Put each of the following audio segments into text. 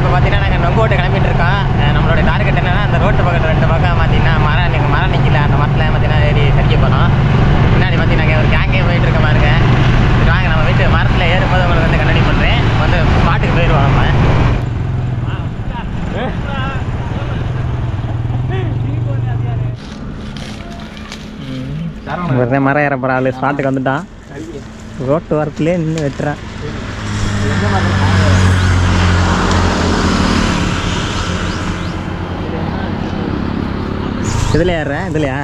இப்போ பார்த்தீங்கன்னா நாங்கள் நொங்கோட்டை கிளம்பிட்டு இருக்கோம். நம்மளோட டார்கெட் என்னன்னா அந்த ரோட்டு பக்கத்தில் 2 பக்கம் பார்த்தீங்கன்னா மரம் நிற்கல, அந்த மரத்தில் பார்த்தீங்கன்னா ஏறி கடிக்க போகிறோம். பின்னாடி பார்த்தீங்கன்னா ஒரு கேங்கே போயிட்டு இருக்க பாருங்க. வாங்க நம்ம வீட்டு மரத்தில் ஏறும்போது உங்களுக்கு வந்து கண்ணடி பண்ணுறேன். வந்து பாட்டுக்கு போயிடுவோம் நம்ம. மரம் ஏற போகிற ஆள் ஸ்பாட்டுக்கு வந்துட்டான். ரோட்டு வரத்துலேயே நின்று வெட்டுறான். இதில் ஏறுறேன் இதுலையா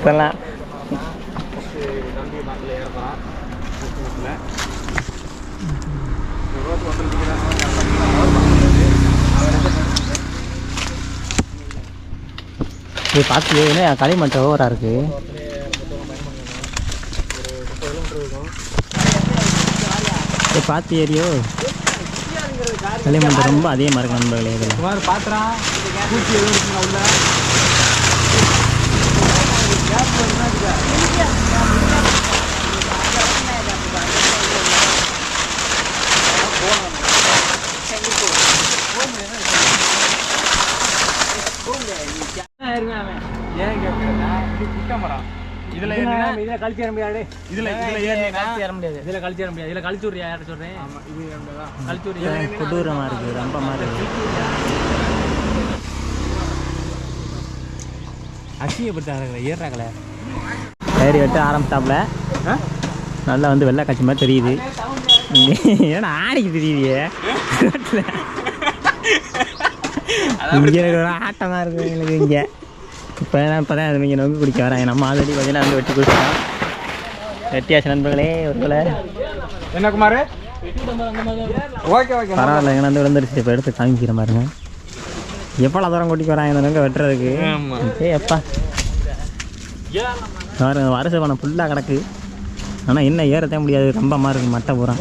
சொல்லலாம். இது பார்த்து என்ன களிமண் ஓவராக இருக்கு. பார்த்து ஏரியோ களிமண் ரொம்ப அதிகமாக இருக்கு நண்பர்களே. இதில் பாத்திரம் இதுல கழிச்சு ஏற முடியாது. இதுல ஏற முடியாது. இதுல கழிச்சு ஏற முடியாது. இதுல கழிச்சு விடுறியா? யார சொல்றேன்? ஆமா, இது கழிச்சு விடுறியா? கொடூரமா இருக்கு, ரொம்ப மாதிரி அசிங்கப்படுத்தாங்களே. ஏறாங்களே ஏறி வெட்ட ஆரம்பிச்சாப்புல. நல்லா வந்து வெள்ளை காய்ச்சி மாதிரி தெரியுது. ஏன்னா ஆடிக்கு தெரியுது. இங்கே ஒரு ஆட்டமாக இருக்கு எங்களுக்கு. இங்கே இப்போ தான் அது இங்கே நோக்கி குடிக்க வராங்க. நம்ம ஆல்ரெடி பார்த்தீங்கன்னா வந்து வெட்டி குடிச்சோம். வெட்டியாச்சு நண்பர்களே. ஒரு வேலை என்ன குமார்? ஓகே ஓகே பரவாயில்ல. எங்கே வந்து விழுந்துருச்சு. இப்போ எடுத்து காமிக்கிற மாதிரிங்க. எவ்வளோ தூரம் கூட்டிக்கு வராங்க இந்த நோங்க வெட்டுறதுக்கு. எப்பா வருஷ பணம் ஃபுல்லாக கிடக்கு. ஆனால் இன்னும் ஏறத்தே முடியாது. ரொம்ப மாதிரி இருக்குது மட்டை பூரா.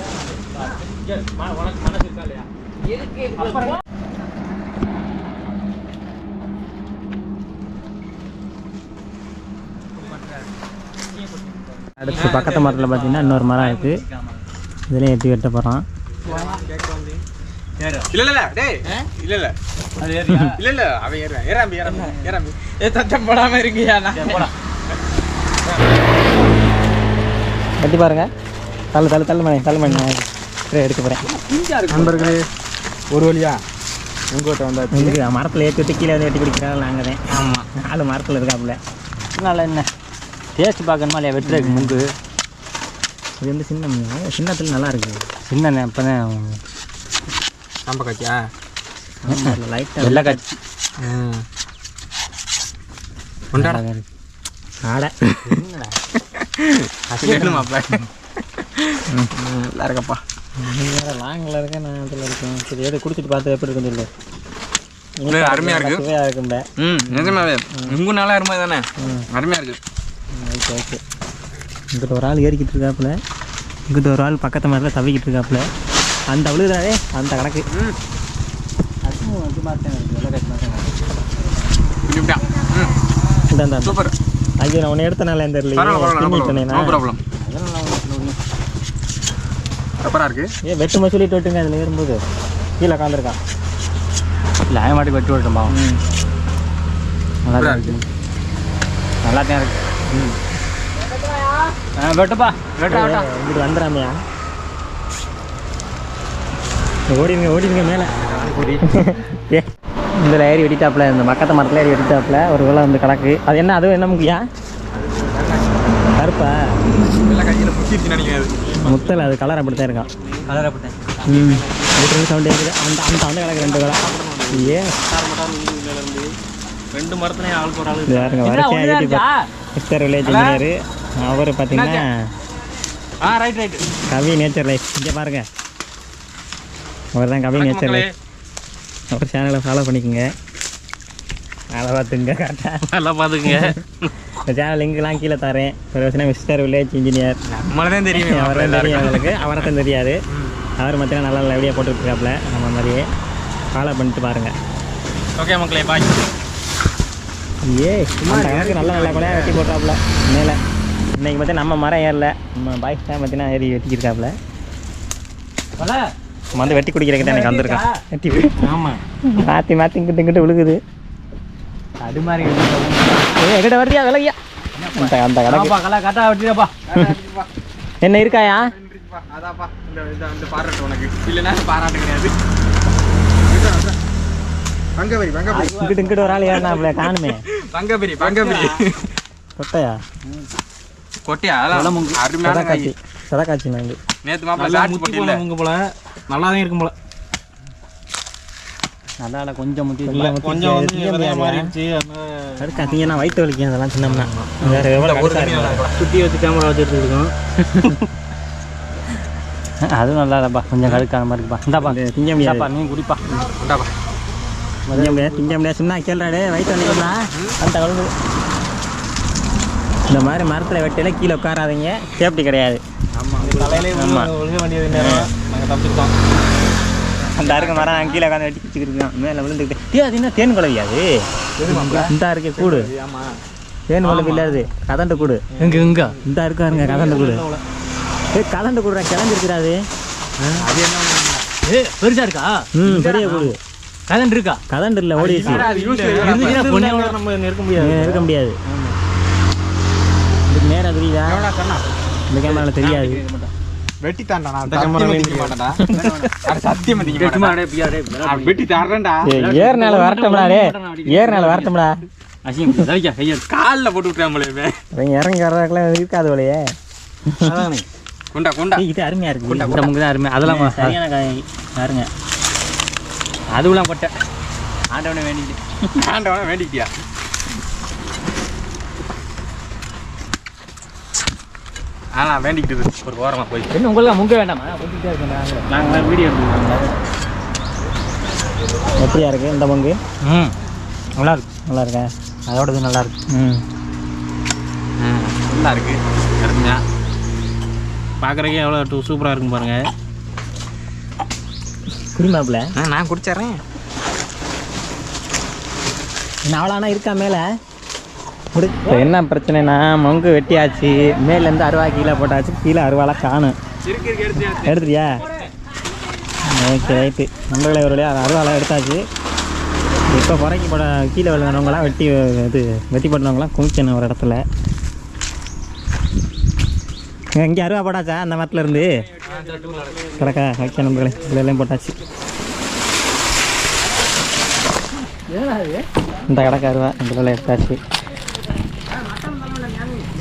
அடுத்து பக்கத்து மரத்தில் பார்த்தீங்கன்னா இன்னொரு மரம் இருக்குது. இதுலேயும் எட்டி வெட்ட போகிறோம். வெட்டி பாருங்க. தள்ளுமணி எடுக்க போகிறேன் நண்பர்களே. ஒரு வழியா உங்கள்கிட்ட வந்தால் மரத்தில் ஏற்றி விட்டு கீழே வந்து வெட்டி பிடிக்கிறாங்க. நாங்கள் தான். ஆமாம், ஆள் மரத்தில் இருக்காப்புல. நல்லா என்ன டேஸ்ட் பார்க்கணுமா இல்லையா? வெட்டுறதுக்கு முன்பு இது வந்து சின்னத்தில் நல்லா இருக்குது. சின்ன இப்போ தான் சாம்ப காய்ச்சியா லைட்டாக வெள்ளை காய்ச்சி கொண்டாட ஆடை மாப்பிள்ள நல்லா இருக்கப்பா. வேறு லாங்கில் இருக்கேன், நான் அதில் இருக்கேன். சரி எது குடிச்சிட்டு பார்த்து எப்படி இருக்குன்னு சொல்லு. அருமையாக இருக்குது. சுவையாக இருக்கும்ப. நிஜமாவே ரொம்ப நாளாக அருமை தானே. அருமையாக இருக்குது. Okay okay. இங்கிட்ட ஒரு ஆள் ஏறிக்கிட்டு இருக்காப்புல. இங்கிட்ட ஒரு ஆள் பக்கத்து மாதிரிலாம் தவிக்கிட்டு இருக்காப்புல. அந்த அவ்வளோதாவே அந்த கணக்கு. அதுவும் அது மாதிரி தான் சூப்பர். ஐயோ நான் ஒன்று எடுத்தனால இந்த சூப்பராக இருக்குது. ஏன் வெட்டுமா சொல்லிட்டு வெட்டுங்க. அதில் ஏறும்போது கீழே காந்திருக்கான். இல்லை ஆய மாட்டுக்கு வெட்டி விட்டுமா. நல்லா தான் இருக்குது. நல்லா தான் இருக்குது. வெட்டுப்பா வெட்டா இங்கிட்டு வந்துடாமையா. ஓடிடுங்க மேலே. ஏ இதில் ஏறி வெட்டிட்டாப்புல. இந்த மக்கத்த மரத்தில் ஏறி வெட்டிட்டாப்புல. ஒரு வேலை வந்து கணக்கு. அது என்ன? அதுவும் என்ன முக்கியா? கருப்பா முத்தலை. அது கலர் அப்படி தான் இருக்கான். கலர் அப்படி தான் சவுண்ட் இருக்குது. அந்த வந்து கிடக்கு 2 வேலை. ஏ 2 மரத்துலேயும் ஆளுக்கு ஒரு ஆள் யாருங்க வரிசையாக மிஸ்டர் வில்லேஜ் இன்ஜினியரு. அவர் பார்த்தீங்கன்னா ரைட் கவி நேச்சர் லைஃப். இங்கே பாருங்க, அவர் தான் கவி நேச்சர் லைஃப். அவர் சேனலை ஃபாலோ பண்ணிக்கோங்க. நல்லா பார்த்துங்க. கரெக்டாக நல்லா பார்த்துக்குங்க. இந்த சேனல் லிங்க்லாம் கீழே தரேன். ஒரு வருஷம் மிஸ்டர் வில்லேஜ் இன்ஜினியர். நம்மளே தான் தெரியும். அவரை தான் தெரியும். அவங்களுக்கு அவரை தான் தெரியாது. அவர் பார்த்தீங்கன்னா நல்லா நல்ல வீடியோ போட்டுருக்காப்புல. நம்ம மாதிரியே ஃபாலோ பண்ணிட்டு பாருங்கள். ஓகே மக்களே, பாய். ஏ எனக்கு நல்ல நல்ல கூட வெட்டி போட்டாப்புல மேலே. இன்றைக்கி பார்த்தீங்கன்னா நம்ம மரம் ஏறல, நம்ம பாய்ஸ் தான் பார்த்தீங்கன்னா ஏறி வெட்டிக்கிருக்காப்புல. நம்ம வந்து வெட்டி குடிக்கிறக்கிட்ட எனக்கு வந்திருக்கான். வெட்டி ஆமாம் மாற்றி மாற்றி இங்கிட்ட இங்கிட்ட விழுகுது. அது மாதிரி எங்கிட்ட வர்றியா விலையா அந்த கடை கட்டா வெட்டிடாப்பா. என்ன இருக்காயா? அதாப்பா இந்த பாராட்டு உனக்கு இல்லைன்னா பாராட்டு கிடையாது. இங்கிட்டு இங்கிட்டு ஒரு ஆள் ஏறினா அப்படியே காணுமே. பங்கபெரி கொட்டையா கொட்டையா அருமையான காட்சி. சதக்காட்சி நாங்கள் நேற்று மாப்பிள்ள முங்க போல நல்லா தான் இருக்கும் போல. நல்லா கொஞ்சம் முட்டி கொஞ்சம் அடுக்காத்தீங்கன்னா வயிற்று வலிக்கும். அதெல்லாம் சின்னம்னா வேறு எவ்வளோ சுற்றி வச்சு கேமரா வச்சு எடுத்துருக்கோம். அதுவும் நல்லா இல்லைப்பா, கொஞ்சம் கடுக்கான மாதிரி இருக்குப்பா. இந்தாப்பா திங்க முடியாப்பா, நீ குடிப்பா. இந்தாப்பா திங்க முடியாது சும்மா கேள்றாடே வயிற்று வலிக்கும்னா அந்த கழுவு. இந்த மாதிரி மரத்தில் வெட்டில கீழே உட்காராதீங்க, சேஃப்டி கிடையாது. ஆமாம் ஒழுங்க வேண்டியது நேரம் நாங்கள் தப்பிச்சிருக்கோம். அந்த அருக்கு மரம் கீழே உட்காந்து வெட்டி வச்சுக்கிருக்கோம். மேலே விழுந்துக்கிட்டு அது என்ன தேன் குழவியாது இந்த இருக்கு கூடு. தேன் குழவி இல்லாது கதண்டு கூடு எங்கே எங்கே இந்த இருக்காருங்க கதண்டு கூடு. கதண்டு கூடுறா கிளம்பிருக்கிறாது. அது என்ன பெருசா இருக்கா? பெரிய கூடு கதண்டு இருக்கா? கதண்டு இல்லை ஓடிச்சு. நம்ம இருக்க முடியாது. நேராக தெரியுதா? இந்த கேமரால தெரியாது. வெட்டி தாண்டா ஏர்னால வரட்டோம்டா. ஏர்னால வரட்டோம்டா. காலில் போட்டு விட்டுறான் இறங்கி வர்றதுக்கெல்லாம் இருக்காது போலையே. குண்டா குண்டா இது அருமையா இருக்கு. குண்டா குண்டா முங்க தான் அருமையா. அதெல்லாம் சரியான பாருங்க. அதுவெல்லாம் கொட்டை ஆண்டவனை வேண்டிக்கிட்டு. ஆண்டவனை வேண்டிக்கிட்டியா? ஆனால் வேண்டிக்கிட்டு ஒரு ஓரமாக போய் என்ன உங்களெலாம் முங்க வேண்டாமா? கொட்டிக்கிட்டே இருக்கேன். நாங்கள் வீடியோ எடுத்துருக்கோம். எப்படியா இருக்குது இந்த பங்கு? நல்லா இருக்கு. நல்லா இருக்கா? அதோடது நல்லா இருக்கு. நல்லா இருக்கு. கிடைச்சா பார்க்குறக்கே எவ்வளோ சூப்பராக இருக்கும் பாருங்கள். குடிமாப்பில் நான் குடிச்சிட்றேன். என்ன அவ்வளோனா இருக்கா மேலே? என்ன பிரச்சனைனா மொங்கு வெட்டியாச்சு, மேலேருந்து அருவா கீழே போட்டாச்சு, கீழே அருவாலாம் காணும். எடுத்துட்டியா? Okay right. நண்பர்களே ஒரு வழியாக அருவாலாம் எடுத்தாச்சு. இப்போ புறக்கி போட கீழே விழுந்தவங்களாம் வெட்டி போட்டவங்களாம் குமிக்கணும் ஒரு இடத்துல. இங்கே அருவா போட்டாச்சா அந்த மரத்தில் இருந்து கிடக்கா? ஓகே நண்பர்களே இதெல்லாம் போட்டாச்சு. இந்த கிடக்க அருவா இந்த எடுத்தாச்சு.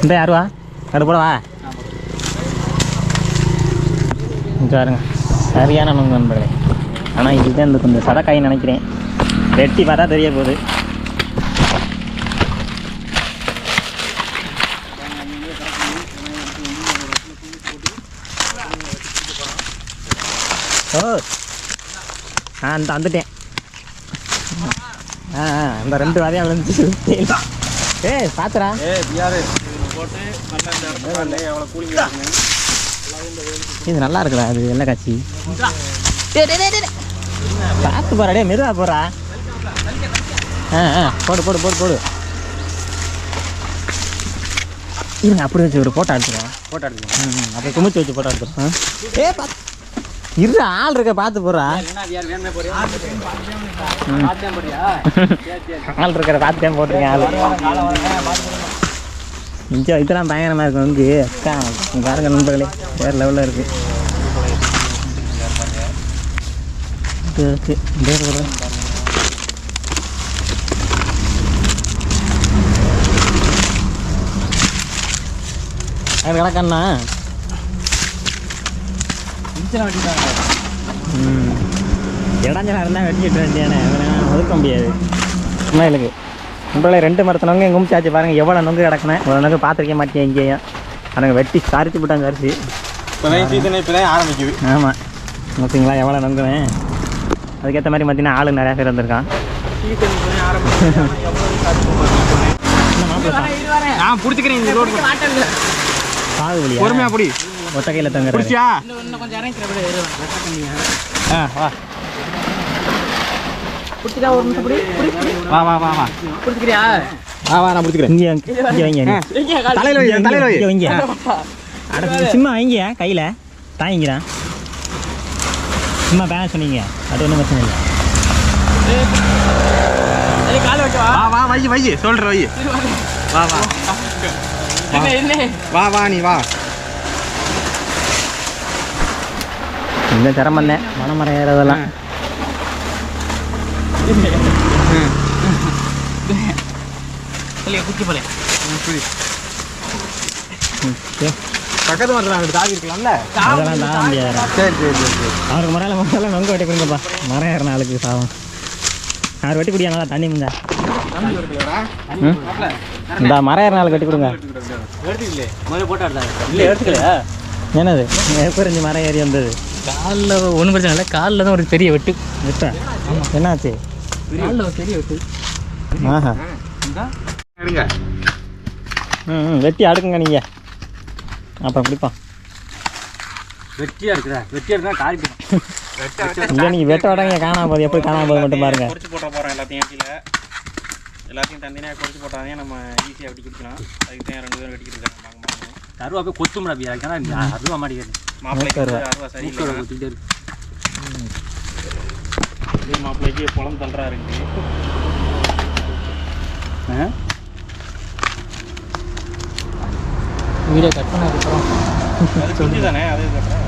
இந்த யாருவா கடு போடவா? பாருங்க சரியான நுங்கு நண்பர்களே. ஆனால் இதுதான் இந்த கொஞ்சம் சதக்காய் நினைக்கிறேன். வெட்டி பார்த்தா தெரிய போகுது. ஓ அந்த வந்துட்டேன். அந்த ரெண்டு வாரியாக விழுந்துச்சு. பாத்துறா இது நல்லா இருக்குடா. அது வெள்ளை காட்சி பார்த்து போறாடே மெதுவா போறா. போடு போடு போடு போடு. இருங்க அப்படி வச்சு ஒரு போட்டோ எடுத்துக்கிறோம். அப்போ குமிச்சு வச்சு போட்டோ எடுத்துக்கிறோம். இரு ஆள் இருக்க பார்த்து போறா. ஆள் இருக்கிற பார்த்துட்டேன் போட்டிருக்கேன். ஆள் இதெல்லாம் பயங்கரமாக இருக்கும். வந்து அக்கா பாருங்க நண்பர்களே வேறு லெவலில் இருக்குது. அது கிடக்கண்ணா இடஞ்சலாக இருந்தால் வெட்டிட்டு வேண்டியானே ஒதுக்க முடியாது. உண்மைகளுக்கு நண்பர்களே ரெண்டு மரத்தினவங்க எங்கள் கும்பிச்சாச்சு பாருங்கள் எவ்வளோ நொங்கு கிடக்குனேன். இவ்வளோ நொங்கு பார்த்துருக்க மாட்டேன் எங்கேயும். ஆனால் வெட்டி சாரிச்சு போட்டாங்க அரிசி. இப்போ ஆரம்பிக்குது. ஆமாம் ஓகேங்களா எவ்வளோ நொங்குவேன். அதுக்கேற்ற மாதிரி பார்த்தீங்கன்னா ஆளு நிறையா பேர் வந்திருக்கான். நான் பிடிச்சிக்கிறேன். சாகுபடி பொறுமையாக பிடி. ஒத்த கையில் தங்க பிடிச்சியா? வா பிடிச்சிட்டா ஒரு நிமிஷம் பிடி. வா வா வா வா பிடிச்சிக்கிறியா? வா நான் முடிச்சுக்கிறேன். இங்கே வைங்க தலையில் வை, தலையில் வை. இங்கே வைங்க அடுத்து சும்மா வைங்க கையில் தாங்கிக்கிறேன். சும்மா பேலன்ஸ் சொன்னீங்க, அது ஒன்றும் பிரச்சனை இல்லை. வா வை வை சொல்கிற வை. வா வா வா வா நீ வா. இந்த சிரமம் தான் மனமரம் ஏறதெல்லாம். குச்சி போல பக்கத்து மரத்தில் அங்கிட்டு தாவி இருக்கலாம்ல. அதெல்லாம் தாங்க முடியாது. சரி சரி சரி சரி. அவருக்கு முதல்ல நொங்கு வெட்டி கொடுங்கப்பா. மரம் ஏறின ஆளுக்கு சாவம். அவர் வெட்டி குடியா நல்லா தண்ணி முந்தா. இந்த மரம் ஏறின ஆளுக்கு வெட்டி கொடுங்க. என்னது எப்போ மரம் ஏறி வந்தது? காலில் ஒன்றும் பிரச்சனை இல்லை. காலில் தான் ஒரு பெரிய வெட்டு. வெட்டா என்னாச்சு? காலில் ஒரு பெரிய வெட்டு. ஆஹா எடுங்க. வெட்டி அடுக்குங்க நீங்கள், அப்புறம் குடிப்பான். வெட்டியாக இருக்குதா? வெட்டியாக இருந்தால் காரி போடும். இல்லை நீங்கள் வெட்ட விடாங்க, காணாம போகுது. எப்படி காணாம போகுது மட்டும் பாருங்க. பொறிச்சு போட்ட போகிறோம் எல்லாத்தையும் கீழே. எல்லாத்தையும் தனியாக பொறிச்சு போட்டாங்க நம்ம ஈஸியாக வெட்டி குடிக்கலாம். அதுக்கு தான் 2 பேரும் வெட்டிக்கிட்டு இருக்காங்க. பார்க்க அருவா போய் கொத்துமுடா அப்படி அதுக்கான அருவா மாட்டேங்குது. மாப்பிள்ளைக்கு அருவா சரியில்லை. கொத்திக்கிட்டே இருக்கு. மாப்பிள்ளைக்கு குளம் தள்ளுறாருங்க. வீடியோ கட் பண்ணதுக்கப்புறம் அது குஞ்சு தானே, அதே கட்டுறேன்.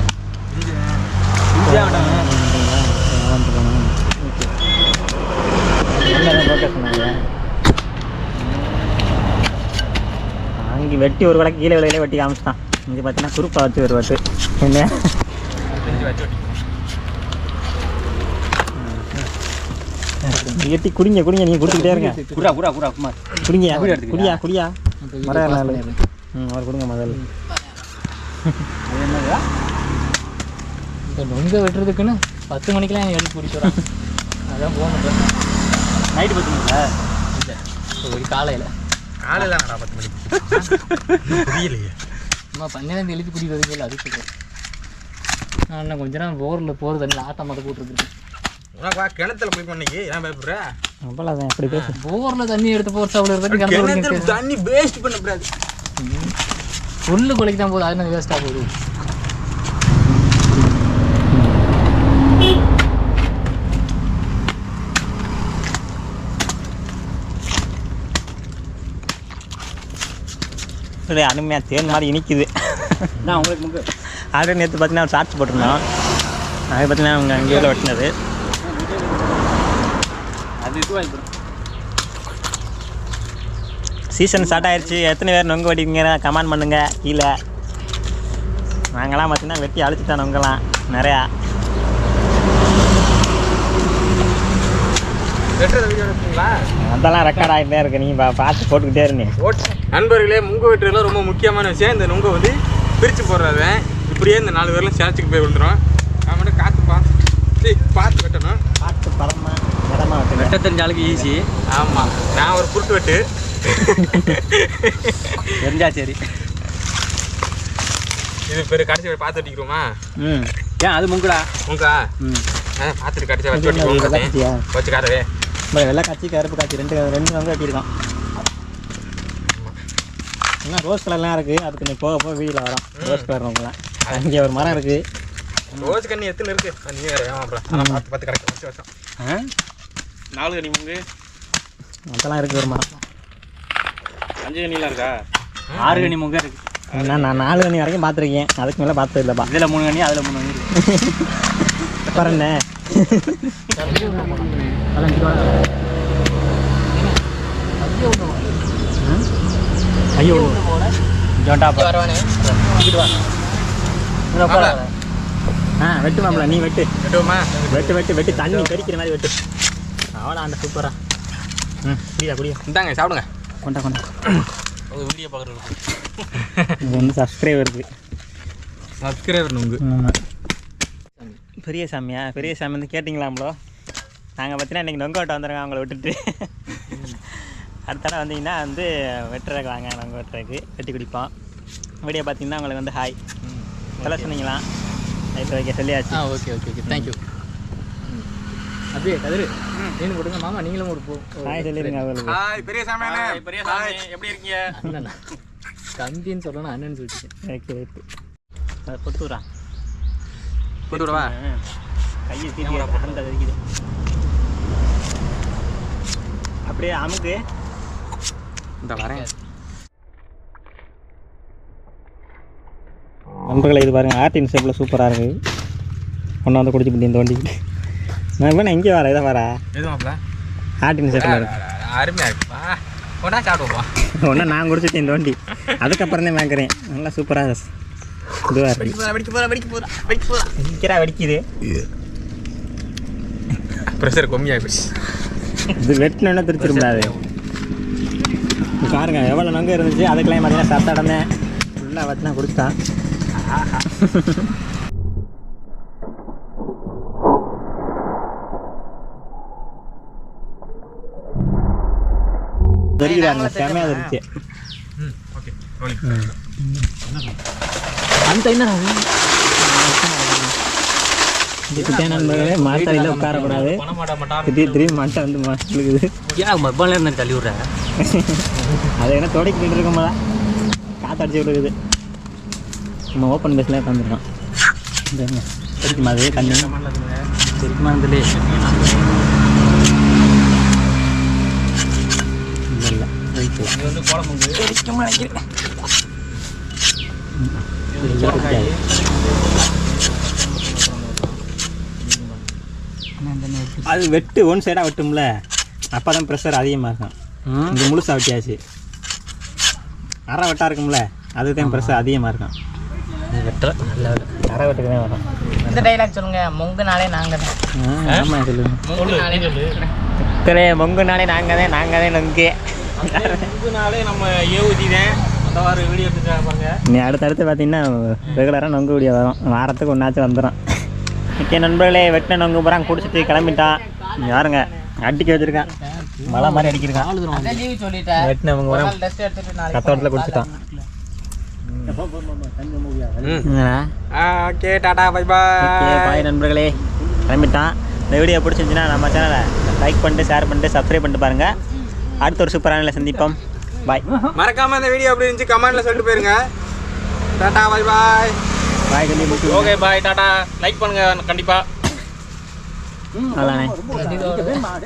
அங்கே வெட்டி ஒரு வடக்கு கீழே விலையில வெட்டி காமிச்சிட்டான். இங்கே பார்த்தீங்கன்னா குறுப்பா வச்சு ஒரு வட்டு என்ன வெட்டி குடிங்க குடிங்க, நீங்கள் குடிச்சிக்கிட்டே இருங்க. குரா குரா குரா குமார் குடிங்க குடியா குடியா மரம் அவர் கொடுங்க முதல்ல. இந்த நொங்க வெட்டுறதுக்குன்னு 10 மணிக்கெலாம் எனக்கு எடுத்து பிடிச்சிடுறான். அதான் போகணும். நைட்டு 10 மணிக்கா? இல்லை, ஒரு காலையில். காலையில் 10 மணிக்கு புரியலையே. அம்மா பன்னெண்டு எழுதி பிடிக்கிறதுக்கு இல்லை, அது சொல்கிறேன். நான் இன்னும் கொஞ்ச நேரம் போரில் போகிற தண்ணியில் ஆட்டம் மட்டும் போட்டுருக்கேன். உனக்கு கிணத்துல போய் பண்ணிக்கு ஏன் பயப்படுற? அப்போல்லாம் எப்படி பேச போரில் தண்ணி எடுத்து போட்டு அவ்வளோ தண்ணி வேஸ்ட் பண்ணக்கூடாது. புல்லு கொலைக்கு தான் போகுது, அது என்ன வேஸ்ட்டாக போகுது. அருமையாக தேன் மாதிரி இனிக்குது. நான் உங்களுக்கு முக்கு ஆல்ரெடி நேற்று பார்த்தீங்கன்னா ஷார்ட்ஸ் போட்டிருந்தோம். அது பார்த்தீங்கன்னா அவங்க அங்கே உள்ள வெட்டினது. அது இதுவாக சீசன் ஸ்டார்ட் ஆயிடுச்சு. எத்தனை பேர் நொங்கு வெட்டிங்க கமெண்ட் பண்ணுங்கள் கீழே. நாங்களாம் பார்த்தீங்கன்னா வெட்டி அழைச்சிட்டோம் நொங்கலாம் நிறையா. அதெல்லாம் ரெக்கார்ட் ஆகிட்டே இருக்கு. நீங்கள் பார்த்து போட்டுக்கிட்டே இருந்தேன். நண்பர்களே, நுங்கு வெட்டுறதுலாம் ரொம்ப முக்கியமான விஷயம். இந்த நுங்கை வந்து பிரித்து போடுறது. இப்படியே இந்த 4 பேர்லாம் சேர்த்துக்கு போய் விழுந்துடும். நான் மட்டும் காற்று பார்த்து வெட்டணும். பார்த்து படமா இடமா வெட்டணும். வெட்ட தெரிஞ்ச ஆளுக்கு ஈஸி. ஆமாம், நான் ஒரு புட்டு வெட்டு தெரிஞ்சா சரி. இது பேர் கடைசி பார்த்து வெட்டிக்கிறோமா? ஏன் அது முங்குடா முங்கா? பார்த்துட்டு கடைசியாக வச்சு வெட்டிக்கிறோம். வச்சு காரவே வெள்ளை காய்ச்சி கருப்பு காய்ச்சி ரெண்டு நொங்கு வெட்டியிருக்கோம். இன்னும் ரோஸ் கலர்லாம் இருக்குது. அது கொஞ்சம் போக போக வீடியோவில் வரும். ரோஸ் கலர் நொங்கலாம். அங்கே ஒரு மரம் இருக்குது. ரோஸ் கண்ணி எத்தனை இருக்குது? நீ வேறு ஏன் பார்த்து கிடைக்கும் வச்சு வச்சோம். 4 கனி முங்கு அதெல்லாம் இருக்குது. ஒரு மரம் 5 கனிலாம் இருக்கா? 6 கனி முங்க இருக்கு. நான் 4 கனி வரைக்கும் பார்த்துருக்கேன். அதுக்கு மேலே பார்த்தது இல்லைப்பா. இதில் 3 கனி, அதில் 3 கனி இருக்கு. பாருண்ணே ஐயோ வெட்டு மாப்பிள, நீ வெட்டு. வெட்டுவோமா? வெட்டு வெட்டு வெட்டி தண்ணி கடிக்கிற மாதிரி வெட்டு. அவ்வளோ அந்த சூப்பரா. குடியா குடியா. இந்தாங்க சாப்பிடுங்க. கொண்டா கொண்டா. வீடியோ பார்க்குறதுக்கு இது வந்து சப்ஸ்கிரைபருக்கு. சப்ஸ்கிரைபர் நுங்கு. பெரிய சாமியா? பெரிய சாமி வந்து கேட்டிங்களாம்ளோ? நாங்கள் பார்த்தீங்கன்னா இன்றைக்கி நொங்கு வெட்ட வந்துடுங்க அவங்கள விட்டுட்டு. அடுத்த வந்தீங்கன்னா வந்து வெட்டுறதுக்கு வாங்க, நொங்கு வெட்டுறதுக்கு வெட்டி குடிப்போம். வீடியோ பார்த்தீங்கன்னா உங்களுக்கு வந்து ஹாய் சொல்ல சொன்னீங்களா? இப்போ வைக்க சொல்லியாச்சு. Okay okay okay, thank you. அப்படியே கதிரு மீன் கொடுங்க மாமா, நீங்களும் ஒரு ஹாய் சொல்லிருங்க அவங்களுக்கு. ஹாய் பெரிய சாமியானே. பெரிய சாமி எப்படி இருக்கீங்க? அண்ணா தம்பின்னு சொல்லணும், அண்ணன் சொல்லிட்டேன். Okay right. அதை பொத்து விட்றா. போட்டு விடவா? கையை தீவிர பறந்த இருக்குது. அப்படியே அமுக்கு. இந்த வரேன். நண்பர்களை இது பாருங்கள், ஆர்டின் ஷேப்பில் சூப்பராக இருக்குது. ஒன்றா வந்து குடிச்சு இந்த வண்டிக்கு. நான் இப்போ இங்கே வரேன், இதை வரா எது மாப்பிள்ள? ஆர்டின் ஷேப்பில் இருக்கு. அருமையாக இருக்குப்பா. ஒன்றா சாப்பிடுவோம். ஒன்றா நான் குடிச்சிட்டேன் இந்த வண்டி. அதுக்கப்புறம் தான் வாங்குறேன். நல்லா சூப்பராக இதுவாக இருக்குது. வெடிக்கிறா வெடிக்குது. ப்ரெஷர் கம்மியாக போச்சு. இது வெட்டினோன்னா திருச்சிருந்தாது. பாருங்க எவ்வளோ நொங்க இருந்துச்சு. அதுக்கெல்லாம் பார்த்தீங்கன்னா சத்தாடமே ஃபுல்லாக வச்சுனா குடிச்சிட்டான். தெரியுதாங்க, செமையாக இருந்துச்சு. ஓகே. அந்த என்ன இதுக்கிட்டே நண்பர்களே மாத்தாடியில் உட்காரக்கூடாது. திடீர்னு மட்டை வந்து மாட்டுக்குது. ஏன் மொபைல் இருந்து தள்ளி விட்றேன். அதை என்ன தொடக்கிட்டு இருக்கும்போது தான் காற்றடிச்சு விடுக்குது. நம்ம ஓப்பன் பேஸில் உட்காந்துருக்கோம். கிடைக்குமா அது தண்ணி தெரியுமா இதுலே இல்லை ரைட்டு. இது வந்து கோலமுங்கு கிடைக்குமா நினைக்கிறேன். அது வெட்டு ஒன் சைடாக வெட்டும்ல, அப்போ தான் ப்ரெஷர் அதிகமாக இருக்கும். இது முழுசாக வெட்டியாச்சு. அரை வெட்டாக இருக்கும்ல, அதுதான் ப்ரெஷர் அதிகமாக இருக்கும். வெட்டுற நல்ல அரை வெட்டுக்கு தான் வரும். இந்த டைலாக் சொல்லுங்க. மொங்குனாலே நாங்கள் தான். ஆமாம் சொல்லுங்க. மொங்குனாலே சொல்லு. மொங்குனாலே நாங்கள் தான் நொங்கு. இதுனாலே நம்ம ஏவுதி தான் அந்த வாரம் வீடியோ எடுத்துட்டு பாருங்க. நீ அடுத்தடுத்து பார்த்தீங்கன்னா ரெகுலராக நொங்கு வீடியோ வரும். வாரத்துக்கு ஒன்றாச்சும் வந்துடும். ஓகே நண்பர்களே, வெட்டின நொங்கு பூரா குடிச்சிட்டு கிளம்பிட்டான். யாருங்க அடிக்க வச்சிருக்கான், மழை மாதிரி அடிக்கிருக்கான். வெட்டின நொங்கு பூரா கத்தோட்டத்தில் குடிச்சிட்டான். Okay tata bye bye. Bye நண்பர்களே, கிளம்பிட்டான். இந்த வீடியோ பிடிச்சிருந்துச்சுன்னா நம்ம சேனலை லைக் பண்ணிட்டு ஷேர் பண்ணிட்டு சப்ஸ்கிரைப் பண்ணிட்டு பாருங்கள். அடுத்த ஒரு சூப்பரான சந்திப்போம். பாய். மறக்காம இந்த வீடியோ எப்படி இருந்துச்சு கமெண்ட்ல சொல்லிட்டு போயிருங்க. Tata bye bye. பாய் சொல்லி ஓகே பாய் டாடா. லைக் பண்ணுங்க கண்டிப்பாக. அதானே.